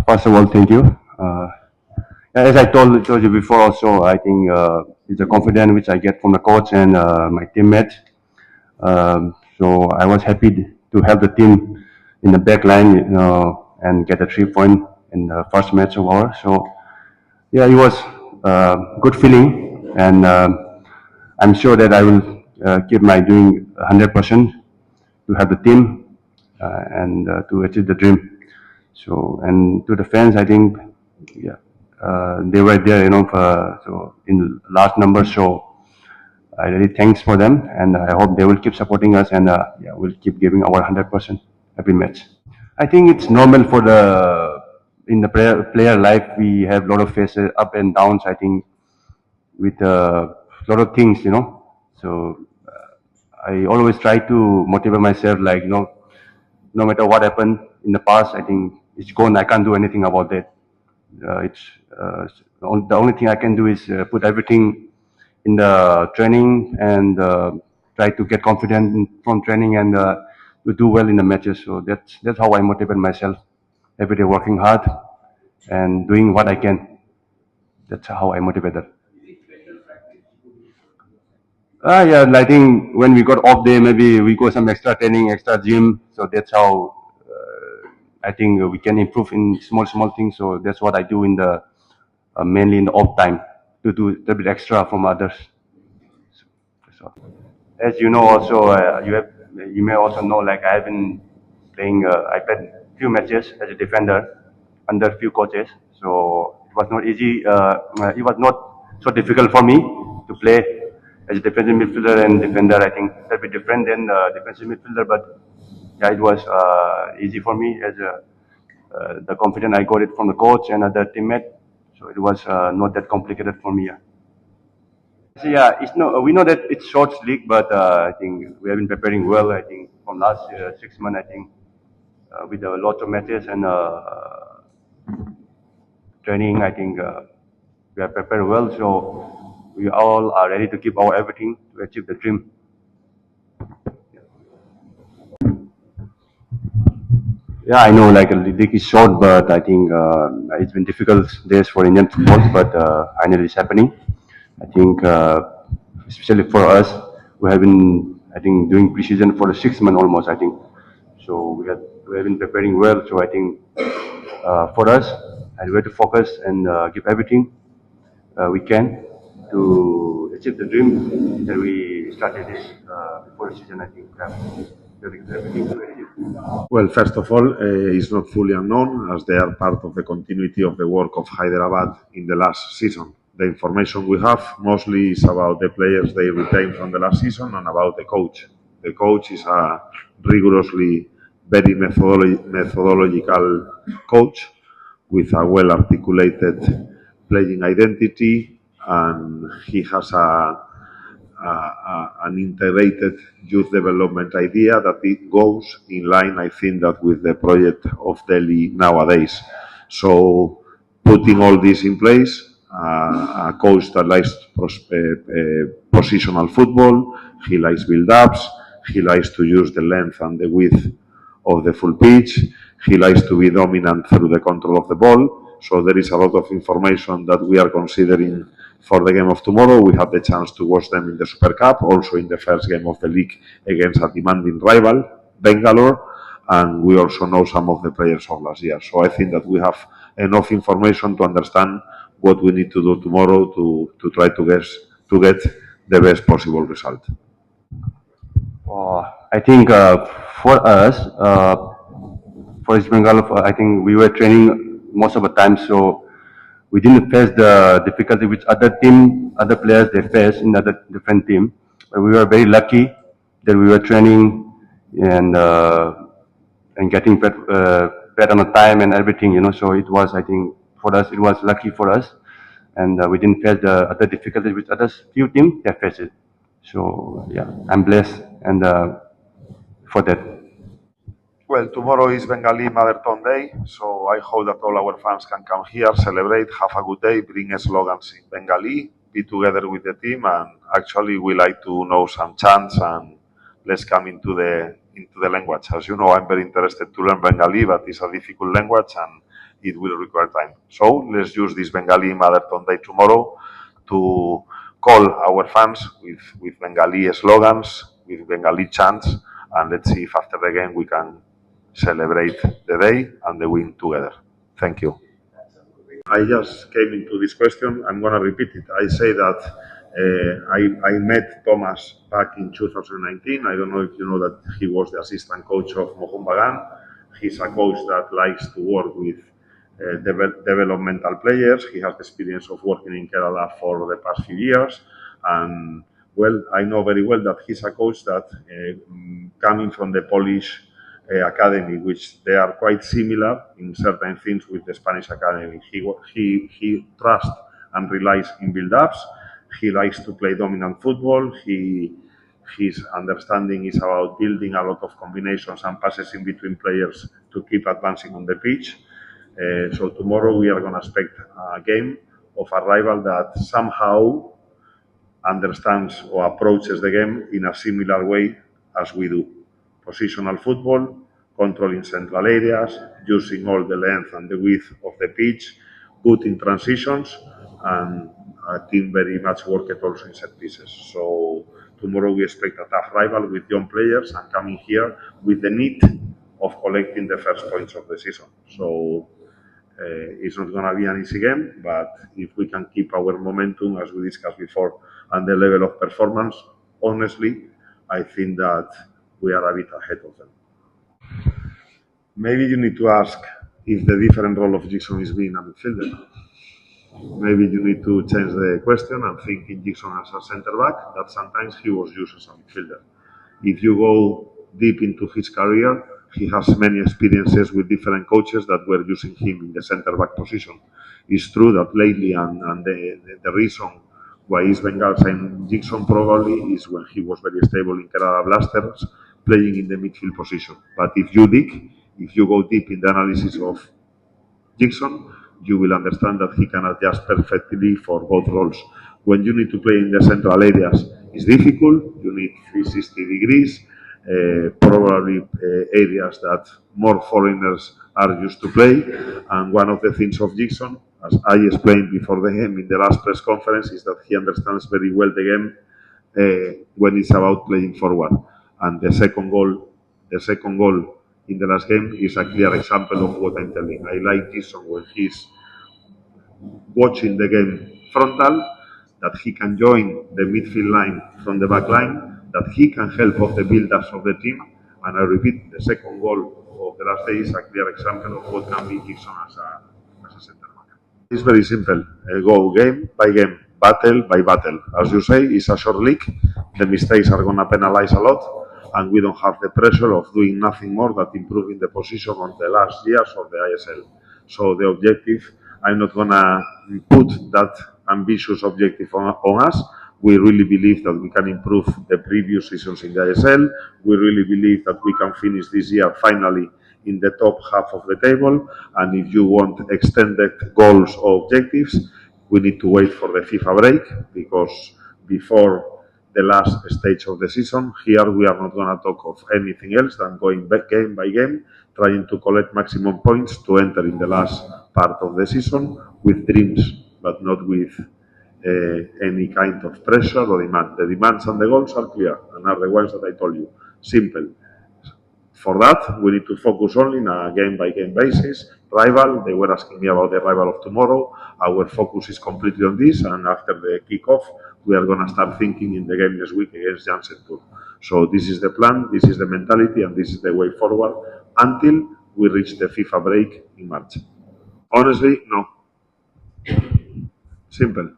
First of all, thank you. As I told you before, also I think it's a confidence which I get from the coach and my teammates. So I was happy to help the team in the back line, and get a 3 point in the first match of ours. So yeah, it was good feeling, and I'm sure that I will keep my doing 100% to help the team and to achieve the dream. So, and to the fans, I think, yeah, they were there, so in large numbers. So I really thanks for them, and I hope they will keep supporting us, and yeah, we'll keep giving our 100% every match. I think it's normal for the in the player life. We have a lot of phases, up and downs. I think with a lot of things, So I always try to motivate myself, like no matter what happened in the past, I think it's gone. I can't do anything about that. It's the only thing I can do is put everything in the training and try to get confident from training and to do well in the matches. So that's how I motivate myself every day, working hard and doing what I can. That's how I motivate that. Yeah, I think when we got off day, maybe we go some extra training, extra gym. So that's how I think we can improve in small things. So that's what I do in the mainly in the off time to do a bit extra from others. So, as you know, also you may also know, like I have been playing. I played few matches as a defender under few coaches. So it was not easy. It was not so difficult for me to play as a defensive midfielder and defender. I think that be different than defensive midfielder, but yeah, it was easy for me as the confidence I got it from the coach and other teammate. So it was not that complicated for me. Yeah. So yeah, it's no. We know that it's short league, but I think we have been preparing well. I think from last 6 months, I think with a lot of matches and training, I think we are prepared well. So we all are ready to give our everything to achieve the dream. Yeah, I know, like the league is short, but I think it's been difficult days for Indian football, but finally it's happening. I think, especially for us, we have been, I think, doing preseason for the 6 month almost. I think so. We have been preparing well. So I think for us, and we have to focus and give everything we can to achieve the dream that we started this before the season. I think everything to achieve. Well, first of all, it's not fully unknown as they are part of the continuity of the work of Hyderabad in the last season. The information we have mostly is about the players they retained from the last season and about the coach. The coach is a rigorously very methodological coach with a well-articulated playing identity, and he has an integrated youth development idea that it goes in line, I think, that with the project of Delhi nowadays. So putting all this in place, a coach that likes positional football, he likes build-ups, he likes to use the length and the width of the full pitch, he likes to be dominant through the control of the ball. So there is a lot of information that we are considering for the game of tomorrow. We have the chance to watch them in the Super Cup, also in the first game of the league against a demanding rival, Bangalore, and we also know some of the players of last year. So I think that we have enough information to understand what we need to do tomorrow to try to get the best possible result. I think for us, for East Bengal, I think we were training most of the time, so we didn't face the difficulty which other players they face in other different team. But we were very lucky that we were training and getting paid on the time and everything, So it was, I think, for us, it was lucky for us, and we didn't face the other difficulties which others few teams they face it. So yeah, I'm blessed and for that. Well, tomorrow is Bengali Motherton Day, so I hope that all our fans can come here, celebrate, have a good day, bring slogans in Bengali, be together with the team, and actually we like to know some chants, and let's come into the language. As you know, I'm very interested to learn Bengali, but it's a difficult language, and it will require time. So let's use this Bengali Motherton Day tomorrow to call our fans with Bengali slogans, with Bengali chants, and let's see if after the game we can celebrate the day and the win together. Thank you. I just came into this question. I'm going to repeat it. I say that I met Thomas back in 2019. I don't know if you know that he was the assistant coach of Mohun Bagan. He's a coach that likes to work with developmental players. He has experience of working in Kerala for the past few years. And well, I know very well that he's a coach that coming from the Polish academy, which they are quite similar in certain things with the Spanish academy. He trusts and relies in build-ups. He likes to play dominant football. His understanding is about building a lot of combinations and passes in between players to keep advancing on the pitch. So tomorrow we are going to expect a game of a rival that somehow understands or approaches the game in a similar way as we do. Positional football, controlling central areas, using all the length and the width of the pitch, good in transitions, and a team very much worked also in set pieces. So tomorrow we expect a tough rival with young players and coming here with the need of collecting the first points of the season. So it's not going to be an easy game, but if we can keep our momentum, as we discussed before, and the level of performance, honestly, I think that we are a bit ahead of them. Maybe you need to ask if the different role of Jackson is being a midfielder. Maybe you need to change the question and think in Jackson as a centre back, that sometimes he was used as a midfielder. If you go deep into his career, he has many experiences with different coaches that were using him in the centre back position. It's true that lately, and the reason why East Bengal signed Jackson probably is when he was very stable in Kerala Blasters, playing in the midfield position. But if you go deep in the analysis of Jackson, you will understand that he can adjust perfectly for both roles. When you need to play in the central areas, it's difficult. You need 360 degrees, probably areas that more foreigners are used to play. And one of the things of Jackson, as I explained before the game in the last press conference, is that he understands very well the game when it's about playing forward. And the second goal in the last game is a clear example of what I'm telling. I like Jackson when he's watching the game frontal, that he can join the midfield line from the back line, that he can help of the build-ups of the team. And I repeat, the second goal of the last day is a clear example of what can be Jackson as a centre back. It's very simple. Go game by game, battle by battle. As you say, it's a short league. The mistakes are going to penalize a lot. And we don't have the pressure of doing nothing more than improving the position on the last years of the ISL. So the objective, I'm not going to put that ambitious objective on us. We really believe that we can improve the previous seasons in the ISL. We really believe that we can finish this year finally in the top half of the table. And if you want extended goals or objectives, we need to wait for the FIFA break, because before the last stage of the season, here we are not going to talk of anything else than going back game by game, trying to collect maximum points to enter in the last part of the season with dreams, but not with any kind of pressure or demand. The demands and the goals are clear and are the ones that I told you. Simple. For that, we need to focus only on a game-by-game basis. Rival, they were asking me about the rival of tomorrow. Our focus is completely on this, and after the kickoff, we are going to start thinking in the game next week against Jamshedpur. So this is the plan, this is the mentality, and this is the way forward until we reach the FIFA break in March. Honestly, no. Simple.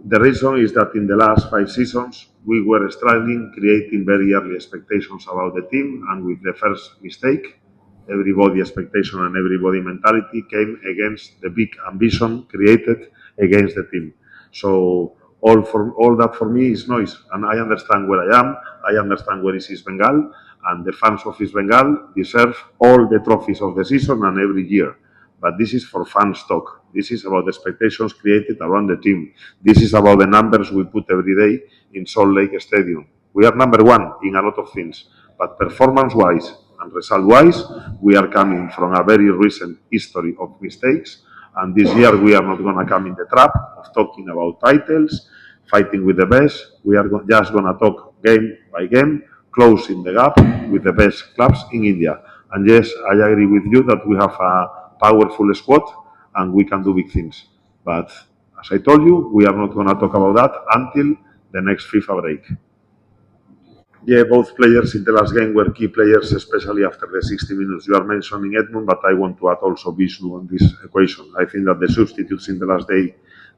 The reason is that in the last 5 seasons, we were struggling, creating very early expectations about the team, and with the first mistake, everybody expectation and everybody mentality came against the big ambition created against the team. So all that for me is noise, and I understand where I am, I understand where is East Bengal, and the fans of East Bengal deserve all the trophies of the season and every year. But this is for fans talk. This is about the expectations created around the team. This is about the numbers we put every day in Salt Lake Stadium. We are number 1 in a lot of things, but performance-wise, and result-wise. We are coming from a very recent history of mistakes, and this year we are not going to come in the trap of talking about titles, fighting with the best. We are just going to talk game by game, closing the gap with the best clubs in India. And yes, I agree with you that we have a powerful squad and we can do big things. But as I told you, we are not going to talk about that until the next FIFA break. Yeah, both players in the last game were key players, especially after the 60 minutes. You are mentioning Edmund, but I want to add also Vishnu on this equation. I think that the substitutes in the last day,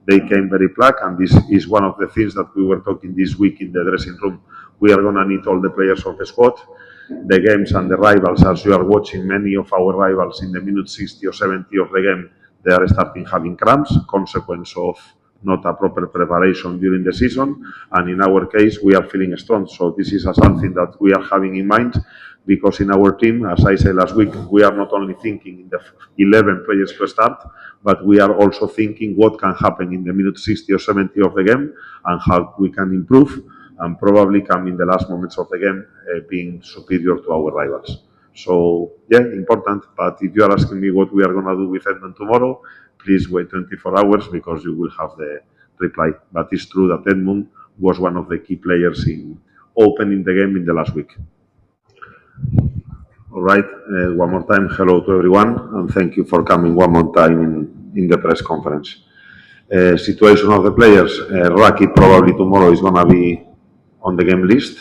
they came very plugged, and this is one of the things that we were talking this week in the dressing room. We are going to need all the players of the squad. The games and the rivals, as you are watching, many of our rivals in the minute 60 or 70 of the game, they are starting having cramps, consequence of not a proper preparation during the season. And in our case, we are feeling strong. So this is something that we are having in mind, because in our team, as I said last week, we are not only thinking in the 11 players to start, but we are also thinking what can happen in the minute 60 or 70 of the game and how we can improve and probably come in the last moments of the game being superior to our rivals. So, yeah, important. But if you are asking me what we are going to do with Edmund tomorrow, please wait 24 hours because you will have the reply. But it's true that Edmund was one of the key players in opening the game in the last week. All right, one more time, hello to everyone, and thank you for coming one more time in the press conference. Situation of the players, Raki probably tomorrow is going to be on the game list.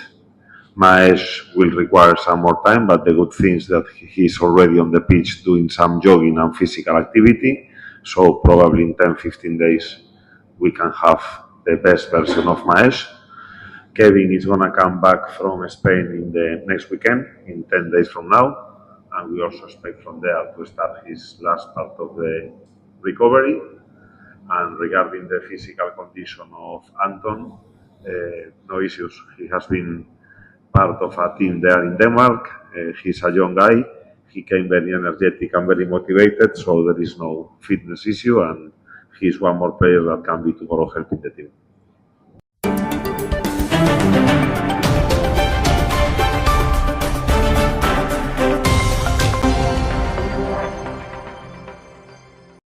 Maesh will require some more time, but the good thing is that he's already on the pitch doing some jogging and physical activity. So probably in 10-15 days, we can have the best version of Maesh. Kevin is going to come back from Spain in the next weekend, in 10 days from now. And we also expect from there to start his last part of the recovery. And regarding the physical condition of Anton, no issues. He has been part of a team there in Denmark. He's a young guy. He came very energetic and very motivated, so there is no fitness issue, and he's one more player that can be tomorrow helping the team.